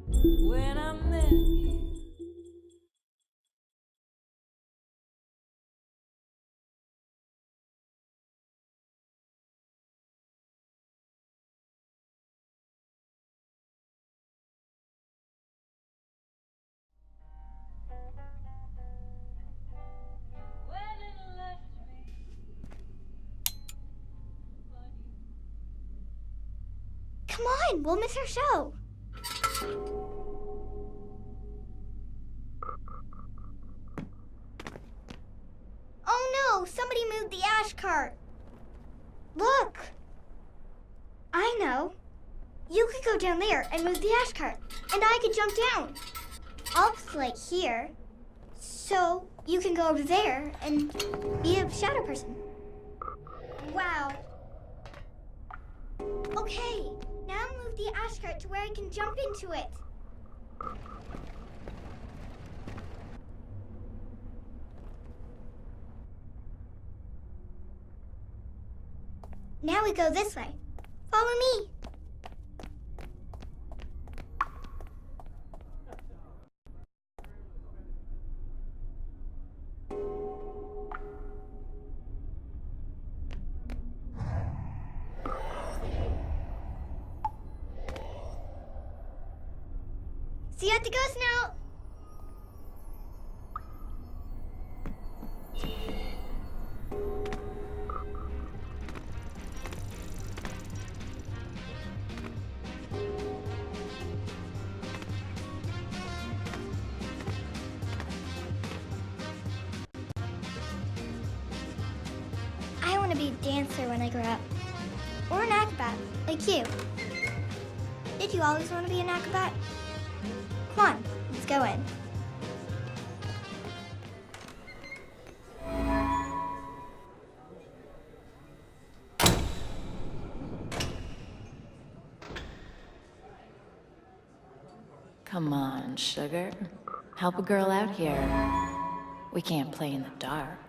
when I met you. When it left me, Come on, we'll miss our show. Oh no, somebody moved the ash cart. Look. I know. You could go down there and move the ash cart, and I could jump down. I'll play here, so you can go over there and be a shadow person. Wow. Okay, now move the ash cart to where I can jump into it. Now we go this way. Follow me. See you at the ghost now. I want to be a dancer when I grow up. Or an acrobat, like you. Did you always want to be an acrobat? Come on, let's go in. Come on, sugar. Help a girl out here. We can't play in the dark.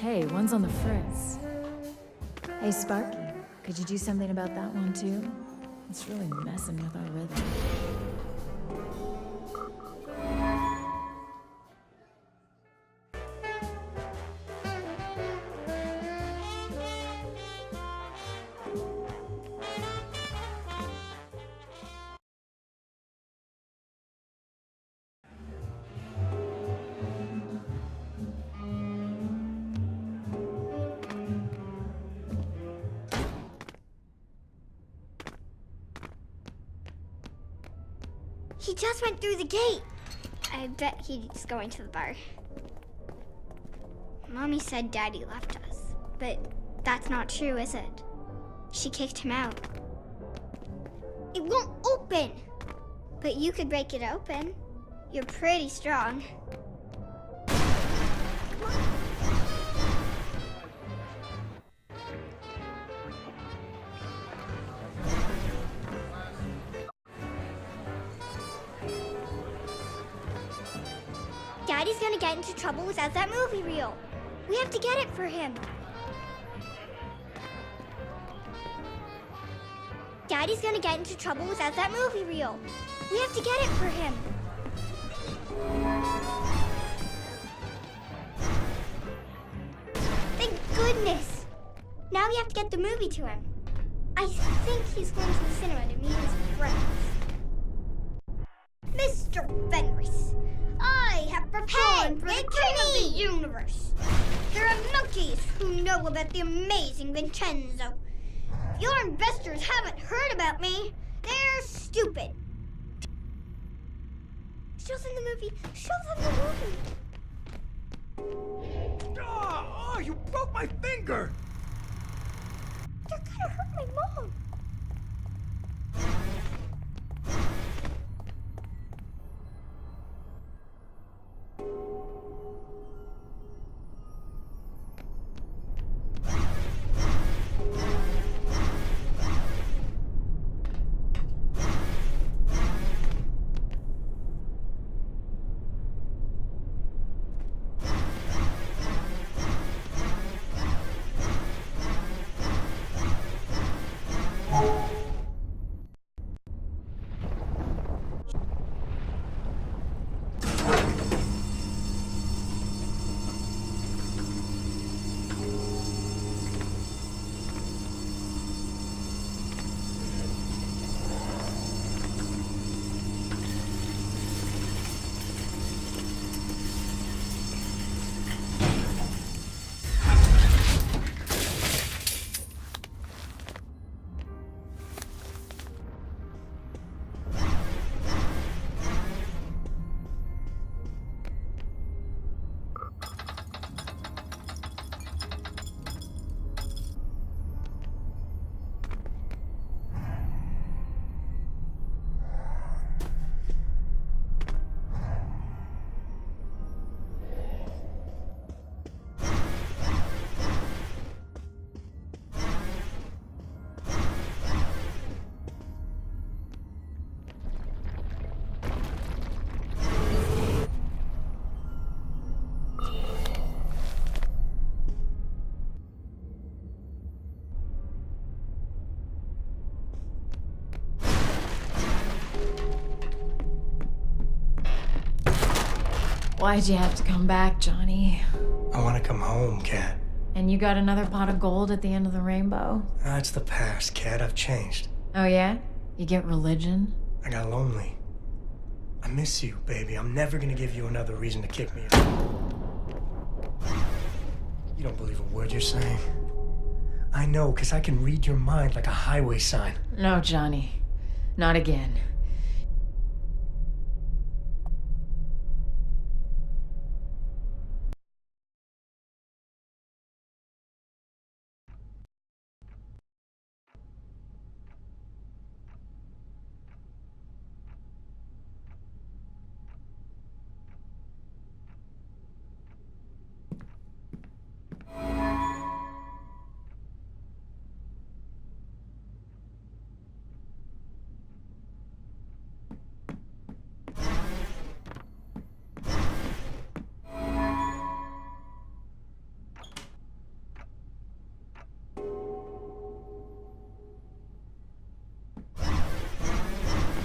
Hey, one's on the fritz. Hey, Sparky, could you do something about that one, too? It's really messing with our rhythm. He just went through the gate. I bet he's going to the bar. Mommy said Daddy left us, but that's not true, is it? She kicked him out. It won't open! But you could break it open. You're pretty strong. Daddy's gonna get into trouble without that movie reel. We have to get it for him. Daddy's gonna get into trouble without that movie reel. We have to get it for him. Thank goodness. Now we have to get the movie to him. I think he's going to the cinema to meet his friends. Mr. Fenris, I have performed for the king of the universe. There are monkeys who know about the amazing Vincenzo. If your investors haven't heard about me, they're stupid. Show them the movie. Show them the movie. Oh, you broke my finger! You're gonna hurt my mom. Why'd you have to come back, Johnny? I want to come home, Kat. And you got another pot of gold at the end of the rainbow? That's the past, Kat. I've changed. Oh yeah? You get religion? I got lonely. I miss you, baby. I'm never gonna give you another reason to kick me out. You don't believe a word you're saying. I know, because I can read your mind like a highway sign. No, Johnny. Not again.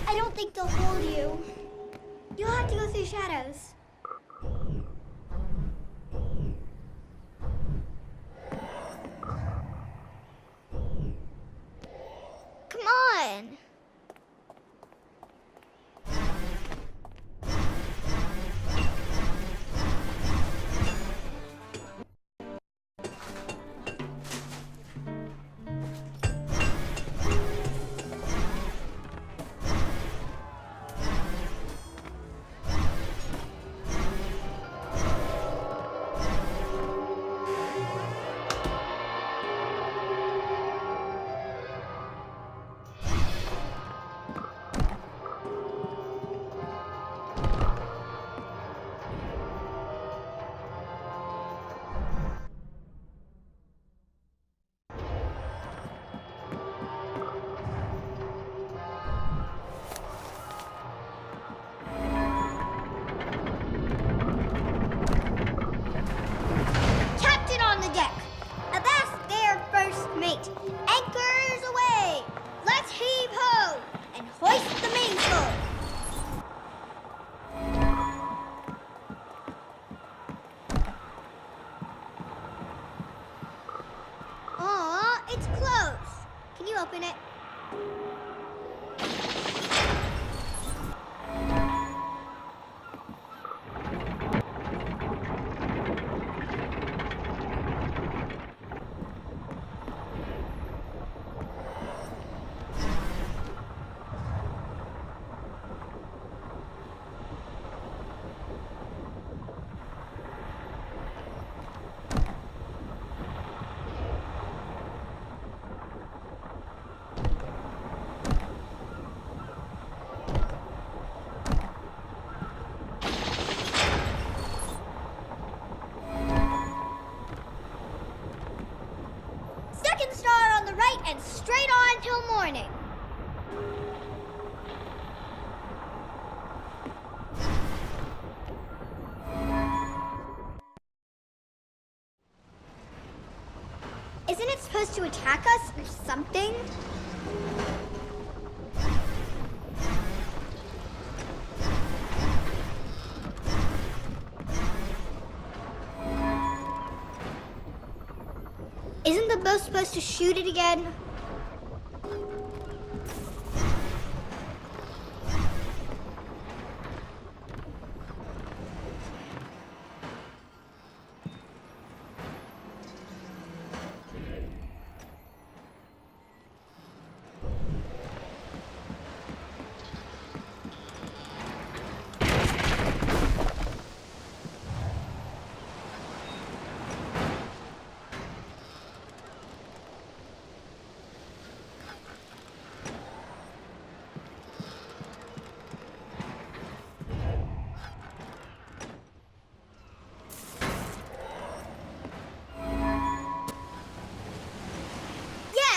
I don't think they'll hold you. You'll have to go through shadows. Come on. Captain on the deck. Avast there, first mate. Anchors away. Let's heave ho and hoist the mainsail. Aw, it's closed. Can you open it? Second star on the right and straight on till morning. Isn't it supposed to attack us or something? Isn't the boat supposed to shoot it again?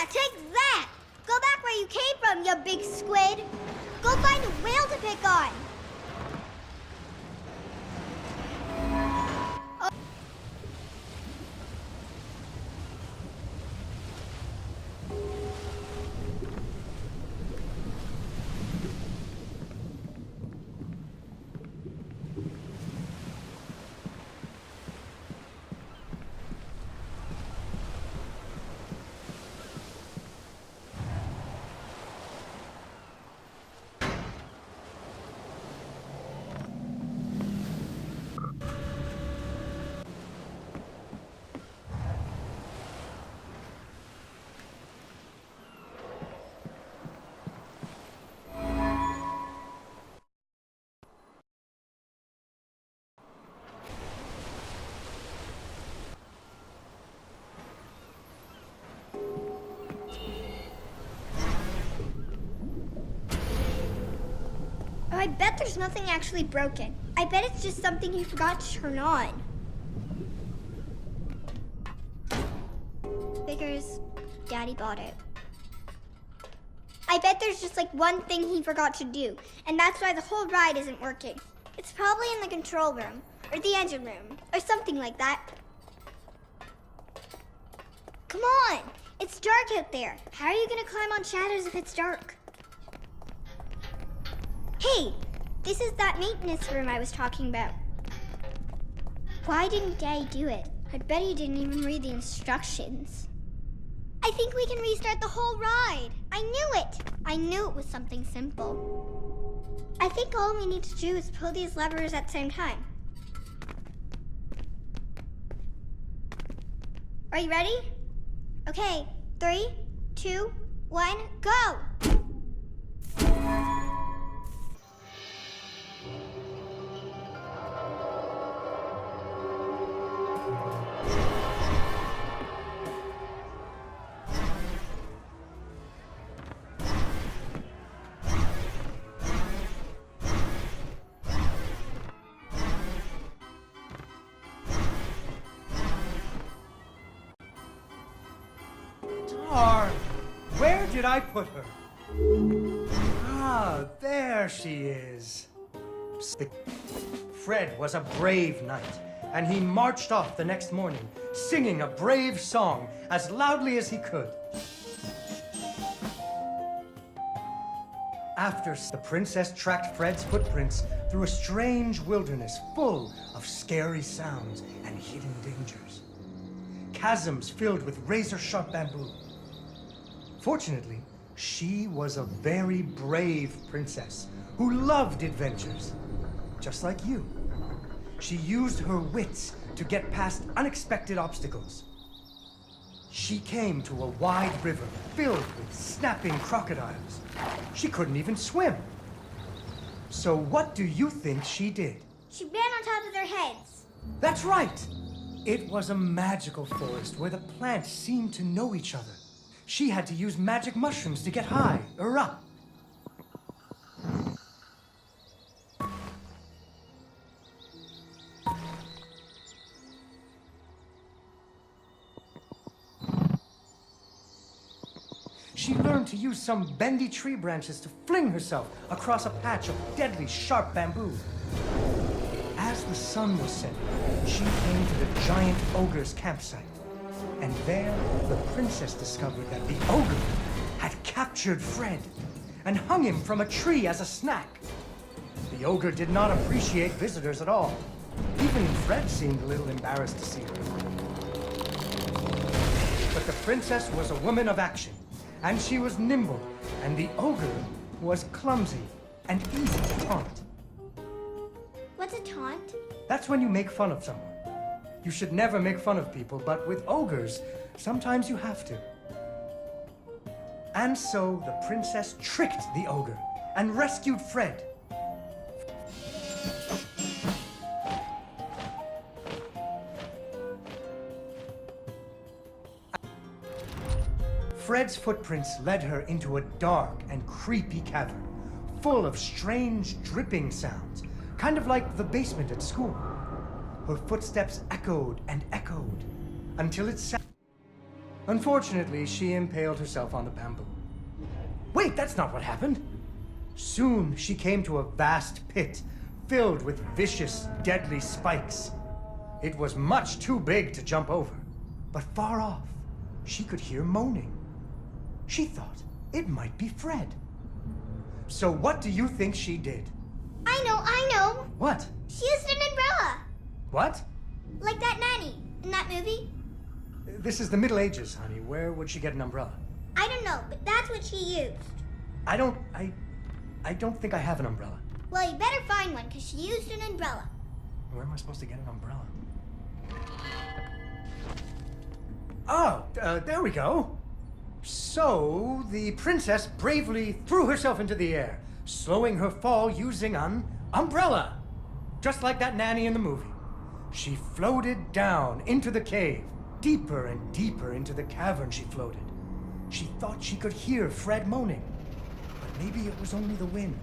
Take that! Go back where you came from, you big squid! Go find a whale to pick on! I bet there's nothing actually broken. I bet it's just something he forgot to turn on. Figures Daddy bought it. I bet there's just like one thing he forgot to do, and that's why the whole ride isn't working. It's probably in the control room, or the engine room, or something like that. Come on! It's dark out there. How are you gonna climb on shadows if it's dark? Hey! This is that maintenance room I was talking about. Why didn't Daddy do it? I bet he didn't even read the instructions. I think we can restart the whole ride. I knew it. I knew it was something simple. I think all we need to do is pull these levers at the same time. Are you ready? Okay, 3, 2, 1, go! Where did I put her? Ah, there she is. Fred was a brave knight, and he marched off the next morning, singing a brave song as loudly as he could. After the princess tracked Fred's footprints through a strange wilderness full of scary sounds and hidden dangers. Chasms filled with razor-sharp bamboo. Fortunately, she was a very brave princess who loved adventures, just like you. She used her wits to get past unexpected obstacles. She came to a wide river filled with snapping crocodiles. She couldn't even swim. So what do you think she did? She ran on top of their heads. That's right! It was a magical forest where the plants seemed to know each other. She had to use magic mushrooms to get high or up. She learned to use some bendy tree branches to fling herself across a patch of deadly sharp bamboo. As the sun was setting, she came to the giant ogre's campsite. And there, the princess discovered that the ogre had captured Fred and hung him from a tree as a snack. The ogre did not appreciate visitors at all. Even Fred seemed a little embarrassed to see her. But the princess was a woman of action, and she was nimble, and the ogre was clumsy and easy to taunt. What's a taunt? That's when you make fun of someone. You should never make fun of people, but with ogres, sometimes you have to. And so the princess tricked the ogre and rescued Fred. Fred's footprints led her into a dark and creepy cavern, full of strange dripping sounds, kind of like the basement at school. Her footsteps echoed and echoed until it sounded. Unfortunately, she impaled herself on the bamboo. Wait, that's not what happened. Soon she came to a vast pit filled with vicious, deadly spikes. It was much too big to jump over, but far off, she could hear moaning. She thought it might be Fred. So what do you think she did? I know. What? She used an umbrella. What? Like that nanny in that movie. This is the Middle Ages, honey. Where would she get an umbrella? I don't know, but that's what she used. I don't think I have an umbrella. Well, you better find one, because she used an umbrella. Where am I supposed to get an umbrella? Oh, there we go. So, the princess bravely threw herself into the air, slowing her fall using an umbrella. Just like that nanny in the movie. She floated down into the cave. Deeper and deeper into the cavern she floated. She thought she could hear Fred moaning, but maybe it was only the wind.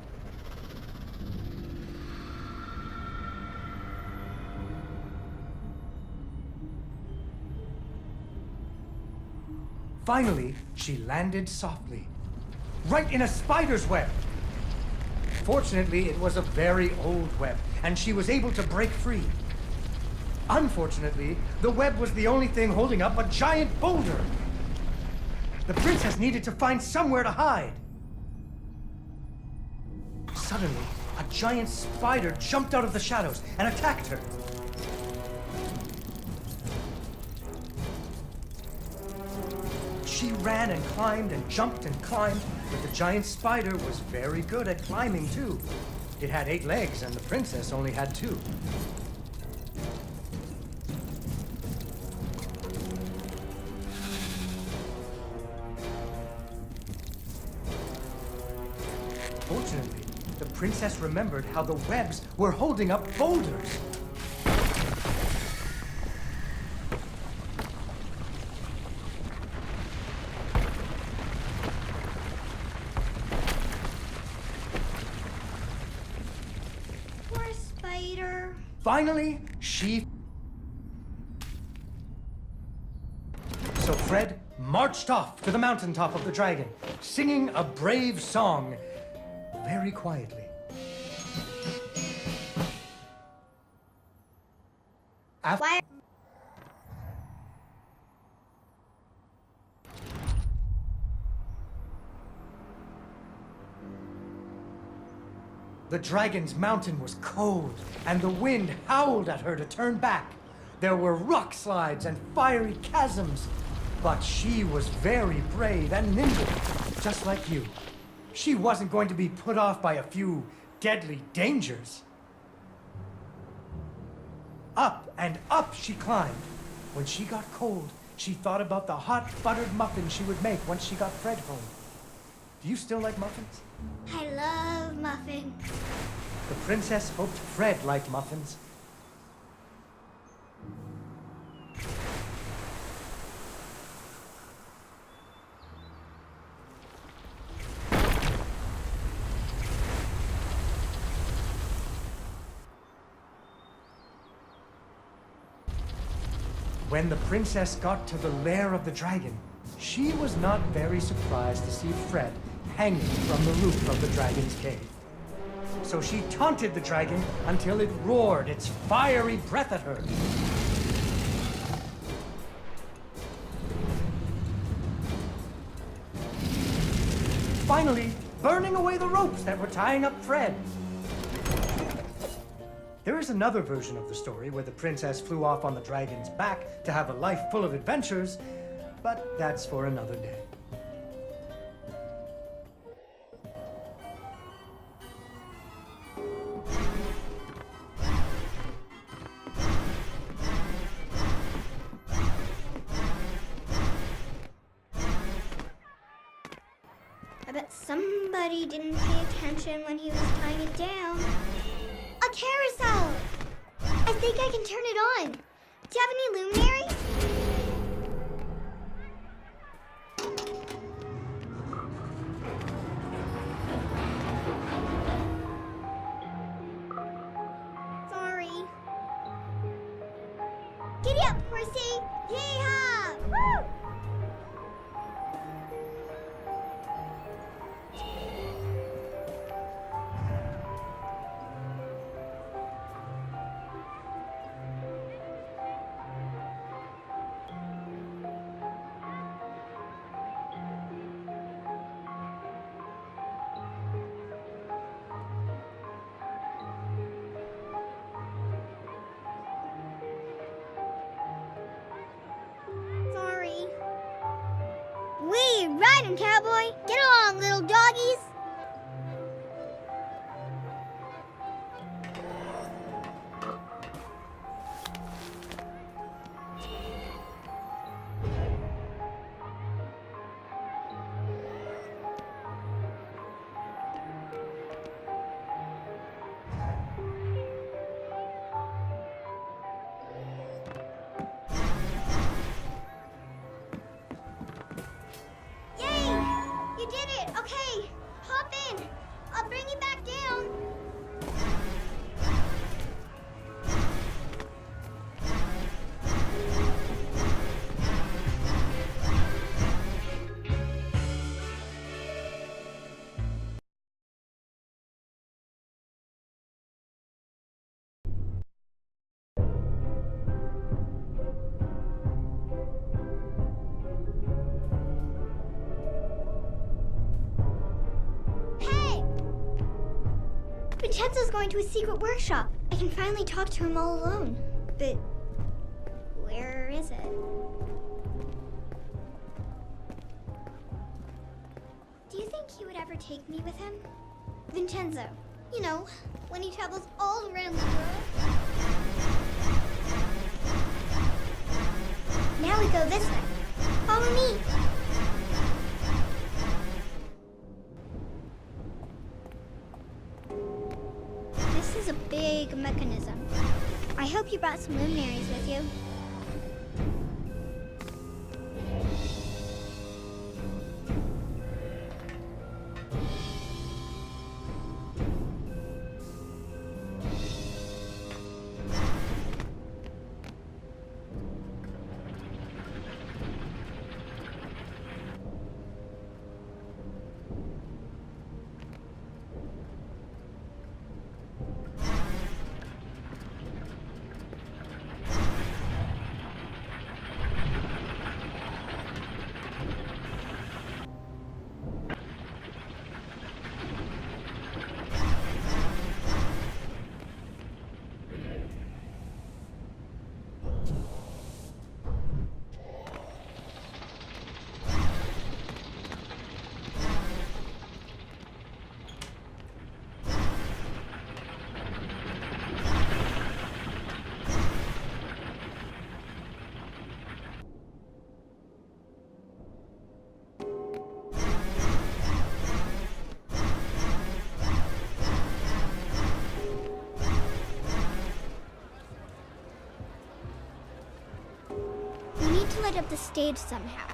Finally, she landed softly, right in a spider's web. Fortunately, it was a very old web, and she was able to break free. Unfortunately, the web was the only thing holding up a giant boulder. The princess needed to find somewhere to hide. Suddenly, a giant spider jumped out of the shadows and attacked her. She ran and climbed and jumped and climbed, but the giant spider was very good at climbing too. It had 8 legs and the princess only had 2. Fortunately, the princess remembered how the webs were holding up boulders. Poor spider. Finally, So Fred marched off to the mountaintop of the dragon, singing a brave song, very quietly. Why? The dragon's mountain was cold, and the wind howled at her to turn back. There were rock slides and fiery chasms, but she was very brave and nimble, just like you. She wasn't going to be put off by a few deadly dangers. Up and up she climbed. When she got cold, she thought about the hot buttered muffins she would make once she got Fred home. Do you still like muffins? I love muffins. The princess hoped Fred liked muffins. When the princess got to the lair of the dragon, she was not very surprised to see Fred hanging from the roof of the dragon's cave. So she taunted the dragon until it roared its fiery breath at her. Finally, burning away the ropes that were tying up Fred. There is another version of the story where the princess flew off on the dragon's back to have a life full of adventures, but that's for another day. I bet somebody didn't pay attention when he was tying it down. A carousel! I think I can turn it on. Do you have any luminaries? Sorry. Giddy up, horsey! Yeehaw! Woo! Sorry. Wee, riding, cowboy! Get along, little doggies! Yay! You did it! Okay, hop in. I'll bring you back down. Vincenzo's going to his secret workshop. I can finally talk to him all alone. But where is it? Do you think he would ever take me with him? Vincenzo. You know, when he travels all around the world. Now we go this way. Follow me. This is a big mechanism. I hope you brought some luminaries with you. Light up the stage somehow.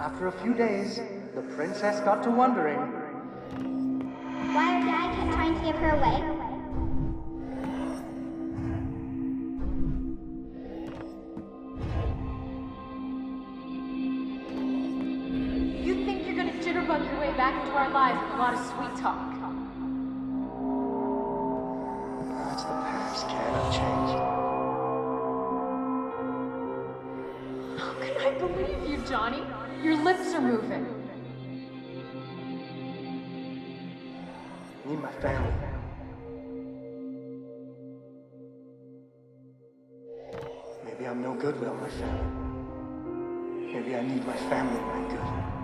After a few days, the princess got to wondering. Why her dad kept trying to give her away? You think you're gonna jitterbug your way back into our lives with a lot of sweet talk? That's the past, cannot change. How can I believe you, Johnny? Your lips are moving. I need my family. Maybe I'm no good without my family. Maybe I need my family to be good.